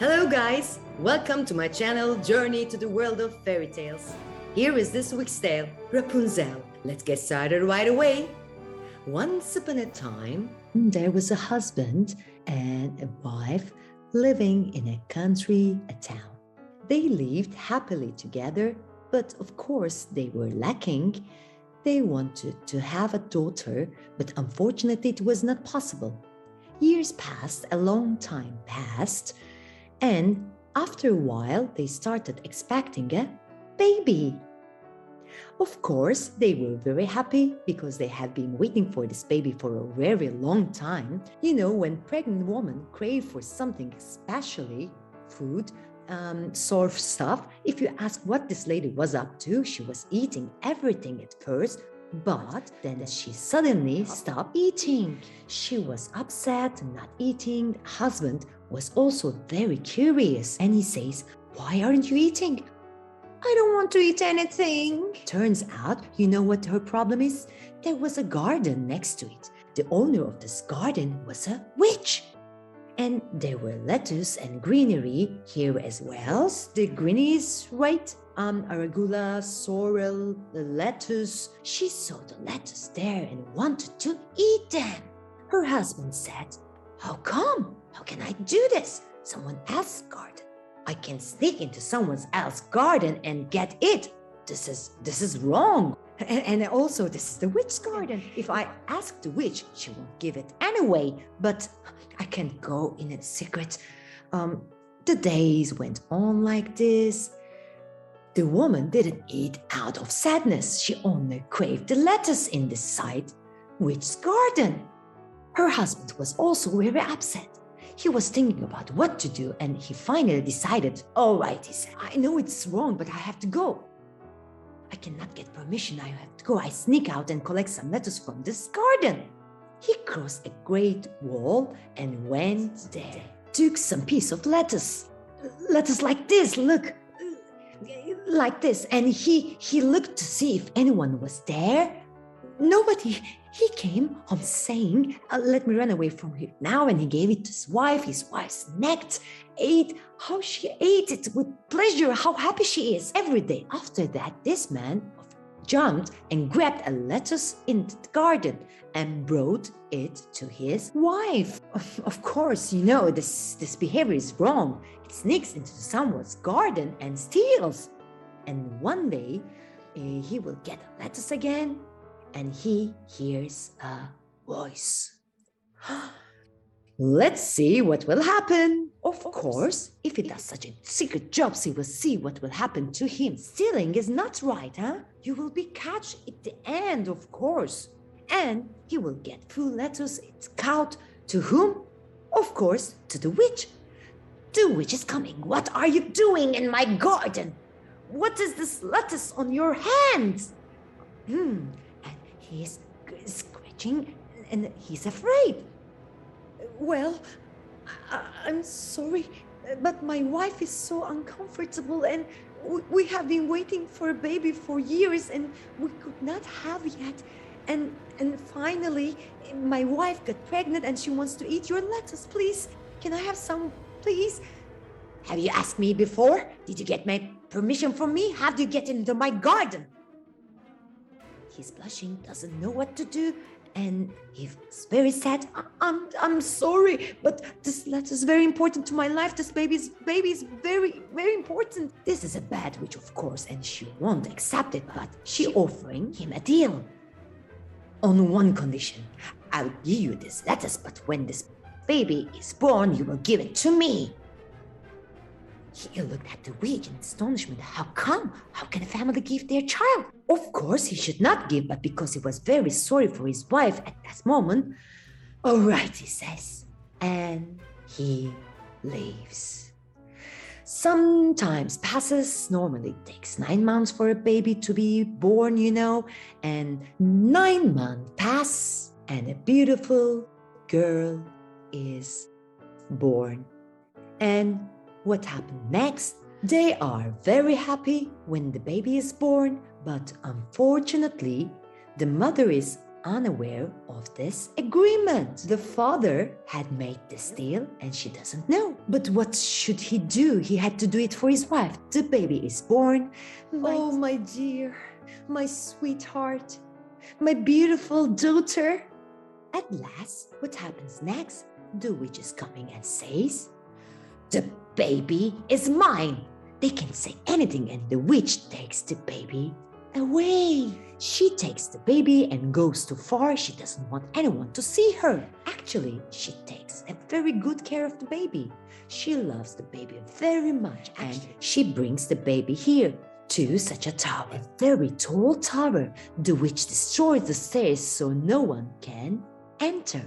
Hello guys, welcome to my channel Journey to the World of Fairy Tales. Here is this week's tale, Rapunzel. Let's get started right away. Once upon a time, there was a husband and a wife living in a country, a town. They lived happily together, but of course they were lacking. They wanted to have a daughter, but unfortunately it was not possible. Years passed, a long time passed, and after a while, they started expecting a baby. Of course, they were very happy because they had been waiting for this baby for a very long time. You know, when pregnant women crave for something, especially food, sort of stuff, if you ask what this lady was up to, she was eating everything at first, but then she suddenly stopped eating. She was upset, not eating. Husband was also very curious and he says, "Why aren't you eating?" "I don't want to eat anything." Turns out, you know what her problem is? There was a garden next to it. The owner of this garden was a witch. And there were lettuce and greenery here as well. The greenery is right. Arugula, sorrel, the lettuce. She saw the lettuce there and wanted to eat them. Her husband said, "How come? How can I do this? Someone else's garden. I can sneak into someone else's garden and get it. This is wrong. And also, this is the witch's garden. If I ask the witch, she won't give it anyway. But I can't go in a secret." The days went on like this. The woman didn't eat out of sadness. She only craved the lettuce in the side witch's garden. Her husband was also very upset. He was thinking about what to do, and he finally decided, "All right," he said, "I know it's wrong, but I have to go. I cannot get permission. I have to go. I sneak out and collect some lettuce from this garden." He crossed a great wall and went there. Took some piece of lettuce like this, look, like this. And he looked to see if anyone was there. Nobody. He came home saying, "Let me run away from here now." And he gave it to his wife. His wife snacked, ate. How she ate it with pleasure, how happy she is every day. After that, this man jumped and grabbed a lettuce in the garden and brought it to his wife. Of course, you know, this behavior is wrong. It sneaks into someone's garden and steals. And one day, he will get a lettuce again, and he hears a voice. Let's see what will happen. Of course, if he does such a secret job, he will see what will happen to him. Stealing is not right, huh? You will be catched at the end, of course. And he will get full lettuce. It's caught to whom? Of course, to the witch. The witch is coming. "What are you doing in my garden? What is this lettuce on your hands?" And he's scratching and he's afraid. "Well, I'm sorry, but my wife is so uncomfortable and we have been waiting for a baby for years and we could not have yet. And finally, my wife got pregnant and she wants to eat your lettuce. Please, can I have some, please?" "Have you asked me before? Did you get my permission from me? How do you get into my garden?" He's blushing, doesn't know what to do, and he's very sad. I'm sorry, but this lettuce is very important to my life. This baby is very, very important." This is a bad witch, of course, and she won't accept it, but she offering him a deal. "On one condition, I'll give you this lettuce, but when this baby is born, you will give it to me." He looked at the witch in astonishment. How come? How can a family give their child? Of course, he should not give, but because he was very sorry for his wife at that moment, "All right," he says, and he leaves. Some time passes. Normally it takes 9 months for a baby to be born, you know, and 9 months pass, and a beautiful girl is born. And what happened next? They are very happy when the baby is born, but unfortunately, the mother is unaware of this agreement. The father had made this deal and she doesn't know. But what should he do? He had to do it for his wife. The baby is born. Oh, my dear, my sweetheart, my beautiful daughter. At last, what happens next? The witch is coming and says, "The baby is mine." They can say anything and the witch takes the baby away. She takes the baby and goes too far. She doesn't want anyone to see her. Actually, she takes a very good care of the baby. She loves the baby very much and she brings the baby here to such a tower, a very tall tower. The witch destroys the stairs so no one can enter.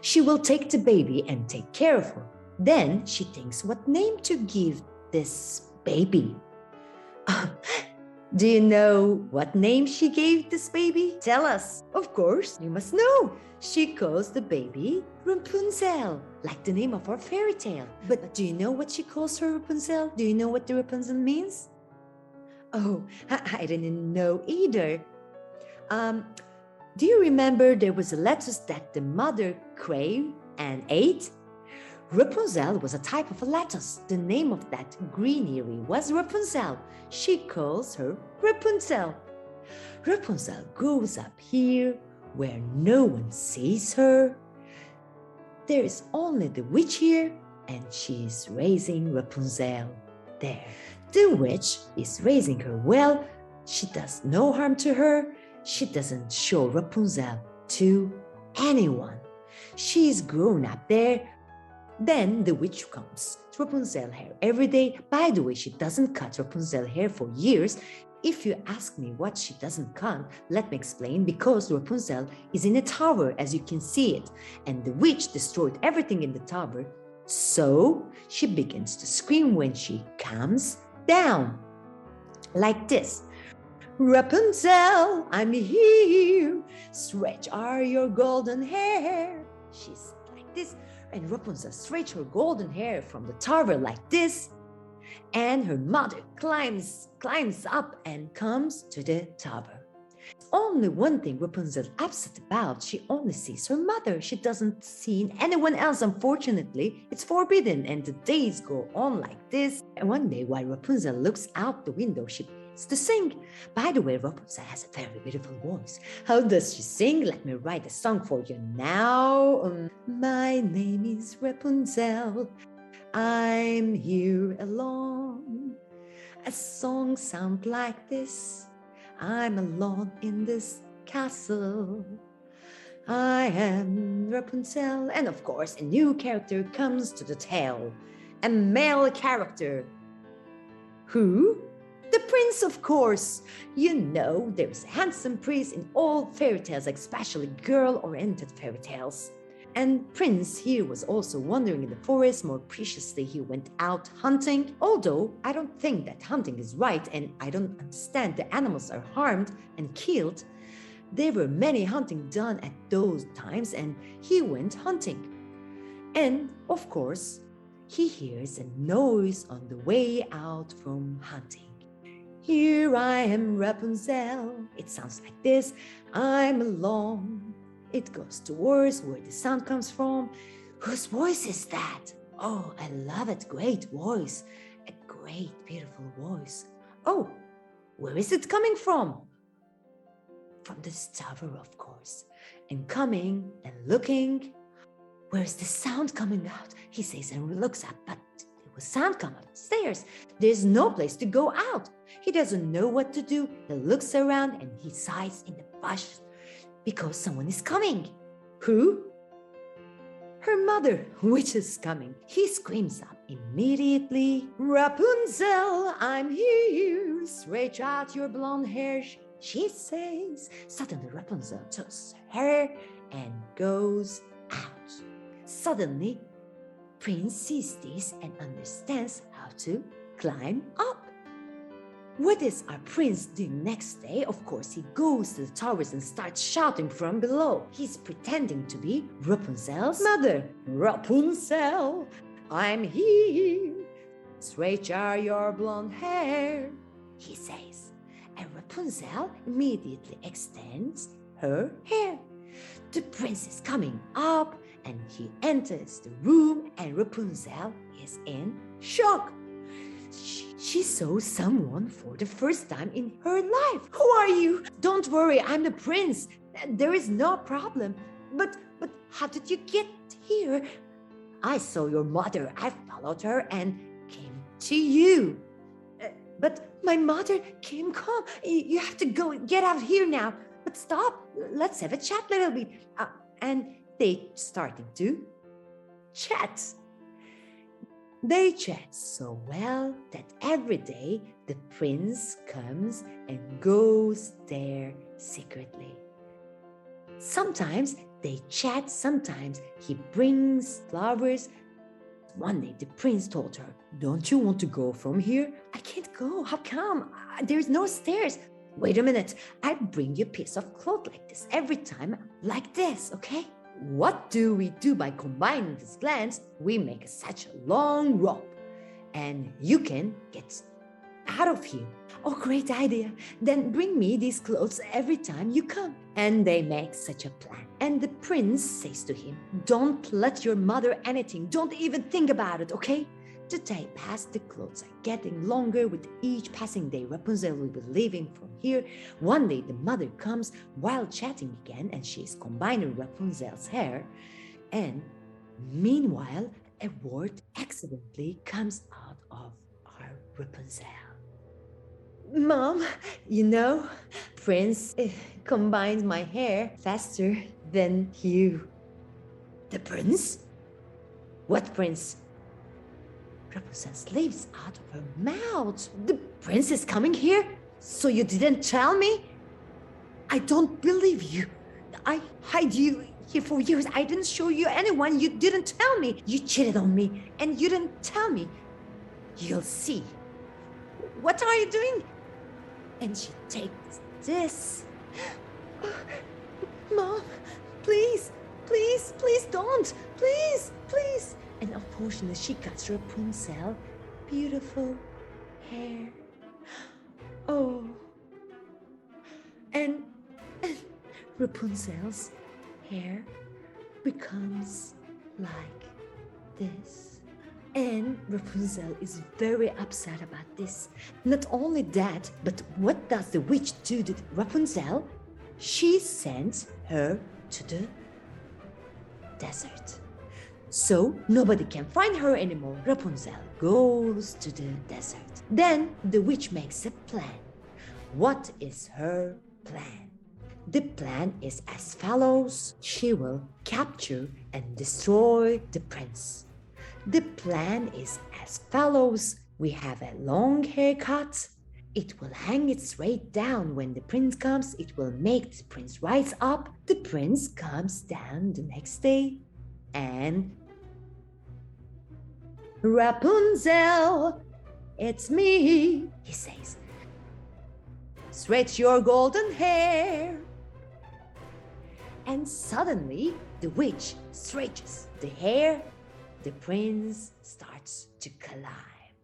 She will take the baby and take care of her. Then she thinks what name to give this baby. Do you know what name she gave this baby? Tell us. Of course, you must know. She calls the baby Rapunzel, like the name of our fairy tale. But do you know what she calls her Rapunzel? Do you know what the Rapunzel means? Oh, I didn't know either. Do you remember there was a lettuce that the mother craved and ate? Rapunzel was a type of a lettuce. The name of that greenery was Rapunzel. She calls her Rapunzel. Rapunzel grows up here where no one sees her. There is only the witch here and she is raising Rapunzel there. The witch is raising her well. She does no harm to her. She doesn't show Rapunzel to anyone. She is grown up there. Then the witch comes to Rapunzel hair every day. By the way, she doesn't cut Rapunzel hair for years. If you ask me what she doesn't cut, let me explain. Because Rapunzel is in a tower, as you can see it, and the witch destroyed everything in the tower. So she begins to scream when she comes down, like this. Rapunzel, I'm here. Stretch are your golden hair. She's like this. And Rapunzel stretched her golden hair from the tower like this. And her mother climbs up and comes to the tower. Only one thing Rapunzel is upset about. She only sees her mother. She doesn't see anyone else. Unfortunately, it's forbidden. And the days go on like this. And one day, while Rapunzel looks out the window, she begins to sing. By the way, Rapunzel has a very beautiful voice. How does she sing? Let me write a song for you now. My name is Rapunzel. I'm here alone. A song sounds like this. I'm alone in this castle. I am Rapunzel. And of course, a new character comes to the tale. A male character. Who? The prince, of course. You know, there's a handsome prince in all fairy tales, especially girl-oriented fairy tales. And Prince here was also wandering in the forest. More preciously, he went out hunting. Although I don't think that hunting is right and I don't understand the animals are harmed and killed. There were many hunting done at those times and he went hunting. And of course, he hears a noise on the way out from hunting. Here I am, Rapunzel. It sounds like this. I'm alone. It goes towards where the sound comes from. Whose voice is that? Oh, I love it. Great voice. A great, beautiful voice. Oh, where is it coming from? From this tower, of course. And coming and looking. Where is the sound coming out? He says and looks up, but there was sound coming upstairs. There's no place to go out. He doesn't know what to do. He looks around and he sighs in the bush. Because someone is coming. Who? Her mother, which is coming. He screams up immediately. Rapunzel, I'm here. Stretch out your blonde hair, she says. Suddenly Rapunzel tosses her hair and goes out. Suddenly, Prince sees this and understands how to climb up. What is our prince doing next day? Of course, he goes to the towers and starts shouting from below. He's pretending to be Rapunzel's mother. Rapunzel, I'm here. Stretch out your blonde hair, he says. And Rapunzel immediately extends her hair. The prince is coming up and he enters the room and Rapunzel is in shock. She saw someone for the first time in her life. Who are you? Don't worry, I'm the prince. There is no problem. But how did you get here? I saw your mother. I followed her and came to you. But my mother came. Come, you have to go. Get out of here now. But stop. Let's have a chat a little bit. And they started to chat. They chat so well that every day the prince comes and goes there secretly. Sometimes they chat, sometimes he brings flowers. One day the prince told her, "Don't you want to go from here?" "I can't go. How come? There's no stairs." "Wait a minute. I bring you a piece of cloth like this every time, like this, okay? What do we do by combining these plants? We make such a long rope and you can get out of here." "Oh, great idea. Then bring me these clothes every time you come." And they make such a plan. And the prince says to him, "Don't let your mother anything. Don't even think about it, okay?" The day passed, the clothes are getting longer with each passing day. Rapunzel will be leaving from here. One day the mother comes while chatting again and she is combining Rapunzel's hair. And meanwhile, a word accidentally comes out of our Rapunzel. "Mom, you know, Prince combines my hair faster than you." "The prince? What prince?" Rapunzel slips out of her mouth. "The prince is coming here? So you didn't tell me?" "I don't believe you. I hid you here for years. I didn't show you anyone. You didn't tell me. You cheated on me and you didn't tell me. You'll see." "What are you doing?" And she takes this. "Mom, please, please, please don't. Please, please." And unfortunately, she cuts Rapunzel beautiful hair. Oh. And Rapunzel's hair becomes like this. And Rapunzel is very upset about this. Not only that, but what does the witch do to Rapunzel? She sends her to the desert. So nobody can find her anymore. Rapunzel goes to the desert. Then the witch makes a plan. What is her plan? The plan is as follows. She will capture and destroy the prince. The plan is as follows. We have a long haircut. It will hang it straight down. When the prince comes, it will make the prince rise up. The prince comes down the next day and "Rapunzel, it's me," he says. "Stretch your golden hair." And suddenly the witch stretches the hair. The prince starts to climb.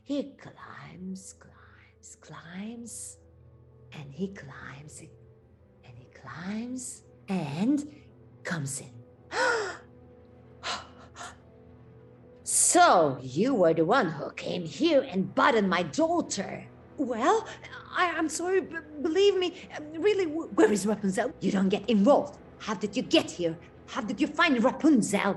He climbs, climbs, climbs, and he climbs, and he climbs, and comes in. "So you were the one who came here and butted my daughter." "Well, I'm sorry, believe me. Really, where is Rapunzel?" "You don't get involved. How did you get here? How did you find Rapunzel?"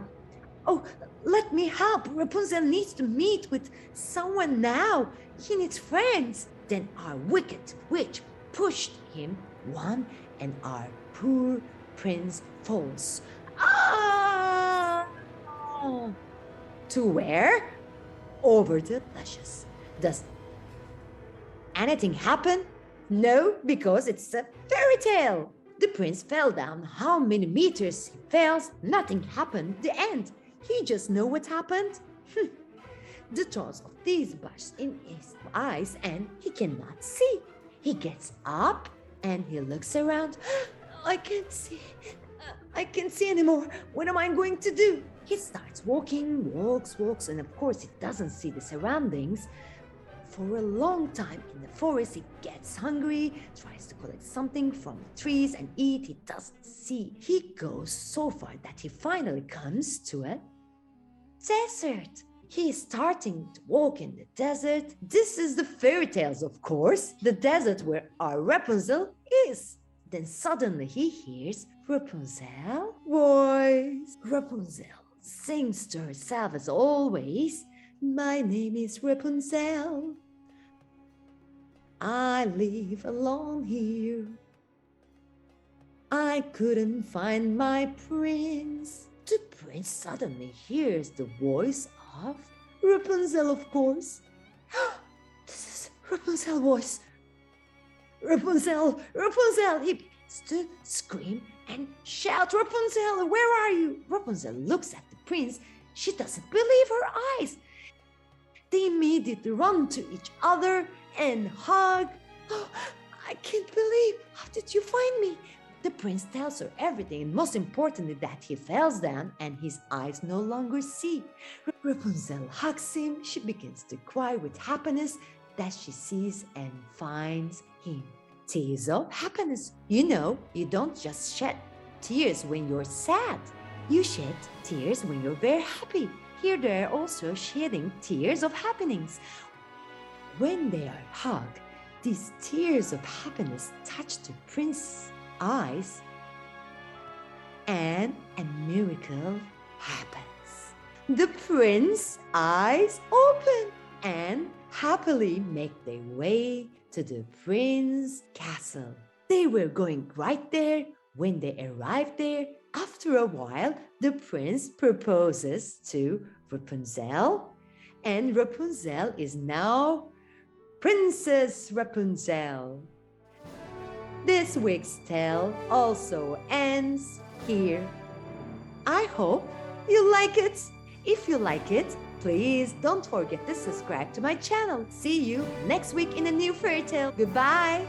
"Oh, let me help. Rapunzel needs to meet with someone now. He needs friends." Then our wicked witch pushed him one and our poor prince falls. Ah! To where? Over the bushes. Does anything happen? No, because it's a fairy tale. The prince fell down. How many meters he fell? Nothing happened. The end. He just know what happened. The thoughts of these bushes in his eyes and he cannot see. He gets up and he looks around. I can't see. I can't see anymore. What am I going to do? He starts walking, walks, and of course he doesn't see the surroundings. For a long time in the forest, he gets hungry, tries to collect something from the trees and eat. He doesn't see. He goes so far that he finally comes to a desert. He is starting to walk in the desert. This is the fairy tales, of course, the desert where our Rapunzel is. Then suddenly he hears Rapunzel's voice. Rapunzel sings to herself as always. My name is Rapunzel. I live alone here. I couldn't find my prince. The prince suddenly hears the voice of Rapunzel, of course. This is Rapunzel's voice. Rapunzel, Rapunzel! He begins to scream and shout, Rapunzel, where are you? Rapunzel looks at the prince. She doesn't believe her eyes. They immediately run to each other and hug. Oh, I can't believe, how did you find me? The prince tells her everything, and most importantly that he falls down and his eyes no longer see. Rapunzel hugs him. She begins to cry with happiness that she sees and finds him. Tears of happiness. You know, you don't just shed tears when you're sad. You shed tears when you're very happy. Here they are also shedding tears of happiness. When they are hugged, these tears of happiness touch the prince's eyes, and a miracle happens. The prince's eyes open and happily make their way to the prince's castle. They were going right there. When they arrived there, after a while, the prince proposes to Rapunzel, and Rapunzel is now Princess Rapunzel. This week's tale also ends here. I hope you like it. If you like it, please don't forget to subscribe to my channel. See you next week in a new fairy tale. Goodbye.